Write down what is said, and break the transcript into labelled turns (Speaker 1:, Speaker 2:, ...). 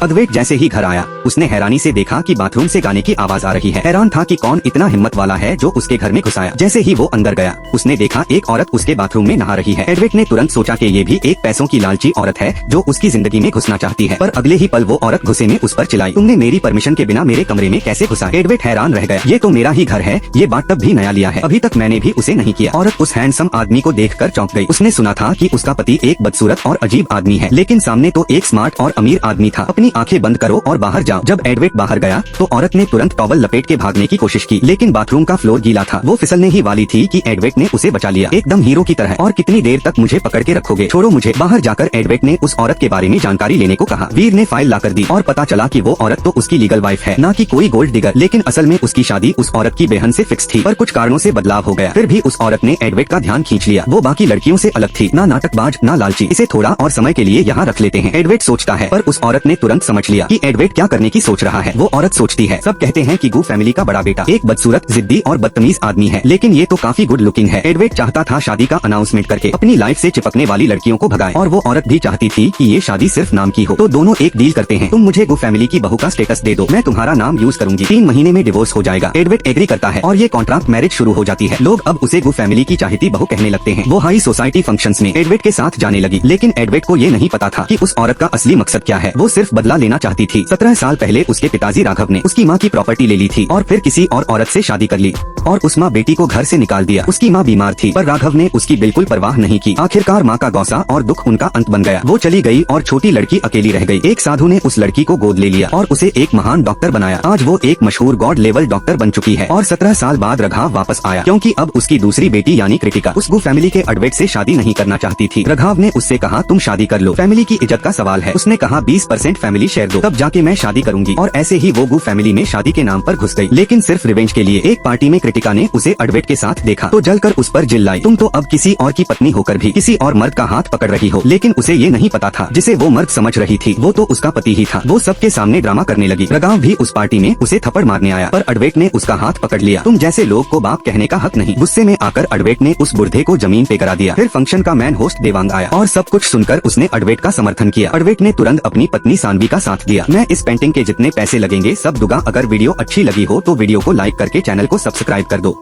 Speaker 1: अद्वैत जैसे ही घर आया उसने हैरानी से देखा कि बाथरूम से गाने की आवाज आ रही है। हैरान था कि कौन इतना हिम्मत वाला है जो उसके घर में घुस आया। जैसे ही वो अंदर गया उसने देखा एक औरत उसके बाथरूम में नहा रही है। एडवेट ने तुरंत सोचा कि ये भी एक पैसों की लालची औरत है जो उसकी जिंदगी में घुसना चाहती है, पर अगले ही पल वो औरत गुस्से में उस पर चिल्लाई, तुमने मेरी परमिशन के बिना मेरे कमरे में कैसे घुसा? एडवेट हैरान रह गया, ये तो मेरा ही घर है, ये बाथटब भी नया लिया है, अभी तक मैंने भी उसे नहीं किया। औरत उस हैंडसम आदमी को देखकर चौंक गई। उसने सुना था कि उसका पति एक बदसूरत और अजीब आदमी है, लेकिन सामने तो एक स्मार्ट और अमीर आदमी था। अपनी आंखें बंद करो और बाहर जाओ। जब एडवेट बाहर गया तो औरत ने तुरंत टॉवल लपेट के भागने की कोशिश की, लेकिन बाथरूम का फ्लोर गीला था। वो फिसलने ही वाली थी कि एडवेट ने उसे बचा लिया, एकदम हीरो की तरह। और कितनी देर तक मुझे पकड़ के रखोगे, छोड़ो मुझे। बाहर जाकर एडवेट ने उस औरत के बारे में जानकारी लेने को कहा। वीर ने फाइल लाकर दी और पता चला कि वो औरत तो उसकी लीगल वाइफ है, ना कि कोई गोल्ड डिगर। लेकिन असल में उसकी शादी उस औरत की बहन से फिक्स थी, पर कुछ कारणों से बदलाव हो गया। फिर भी उस औरत ने एडवेट का ध्यान खींच लिया। वो बाकी लड़कियों से अलग थी, ना नाटकबाज ना लालची। इसे थोड़ा और समय के लिए यहाँ रख लेते हैं, एडवेट सोचता है। पर उस औरत ने तुरंत समझ लिया कि एडवेट क्या करने की सोच रहा है। वो औरत सोचती है, सब कहते हैं कि गू फैमिली का बड़ा बेटा एक बदसूरत, जिद्दी और बदतमीज आदमी है, लेकिन ये तो काफी गुड लुकिंग है। एडवेट चाहता था शादी का अनाउंसमेंट करके अपनी लाइफ से चिपकने वाली लड़कियों को भगाए, और वो औरत भी चाहती थी कि ये शादी सिर्फ नाम की हो। तो दोनों एक डील करते हैं, तुम मुझे गू फैमिली की बहू का स्टेटस दे दो, मैं तुम्हारा नाम यूज करूंगी, 3 महीने में डिवोर्स हो जाएगा। एडवेट एग्री करता है और ये कॉन्ट्रैक्ट मैरिज शुरू हो जाती है। लोग अब उसे गू फैमिली की चाहती बहू कहने लगते हैं। वो हाई सोसाइटी फंक्शंस में एडवेट के साथ जाने लगी, लेकिन एडवेट को ये नहीं पता था कि उस औरत का असली मकसद क्या है। वो सिर्फ बदला लेना चाहती थी। 17 साल पहले उसके पिताजी राघव ने उसकी माँ की प्रॉपर्टी ले ली थी और फिर किसी और औरत से शादी कर ली और उस माँ बेटी को घर से निकाल दिया। उसकी माँ बीमार थी, पर राघव ने उसकी बिल्कुल परवाह नहीं की। आखिरकार माँ का गौसा और दुख उनका अंत बन गया। वो चली गई और छोटी लड़की अकेली रह गई। एक साधु ने उस लड़की को गोद ले लिया और उसे एक महान डॉक्टर बनाया। आज वो एक मशहूर गॉड लेवल डॉक्टर बन चुकी है। और 17 साल बाद राघव वापस आया, क्योंकि अब उसकी दूसरी बेटी यानी कृतिका उस गू फैमिली के एडवेट से शादी नहीं करना चाहती थी। राघव ने उससे कहा, तुम शादी कर लो, फैमिली की इज्जत का सवाल है। उसने कहा 20% फैमिली शेयर दो, तब जाके मैं शादी करूंगी। और ऐसे ही वो गू फैमिली में शादी के नाम पर घुस गई, लेकिन सिर्फ रिवेंज के लिए। एक पार्टी में कृतिका ने उसे एडवेट के साथ देखा तो जलकर उस पर चिल्लाई, तुम तो अब किसी और की पत्नी होकर भी किसी और मर्द का हाथ पकड़ रही हो। लेकिन उसे ये नहीं पता था, जिसे वो मर्द समझ रही थी वो तो उसका पति ही था। वो सबके सामने ड्रामा करने लगी। राघव भी उस पार्टी में उसे थप्पड़ मारने आया, पर एडवेट ने उसका हाथ पकड़ लिया। तुम जैसे लोग को बाप कहने का हक नहीं। गुस्से में आकर एडवेट ने उस बुढ़े को जमीन पे गिरा दिया। फिर फंक्शन का मैन होस्ट देवांग आया और सब कुछ सुनकर उसने एडवेट का समर्थन किया। एडवेट ने तुरंत अपनी पत्नी सानवी का साथ दिया। मैं इस पेंटिंग के जितने पैसे लगेंगे सब दूंगा। अगर वीडियो अच्छी लगी हो तो वीडियो को लाइक करके चैनल को सब्सक्राइब कर दो।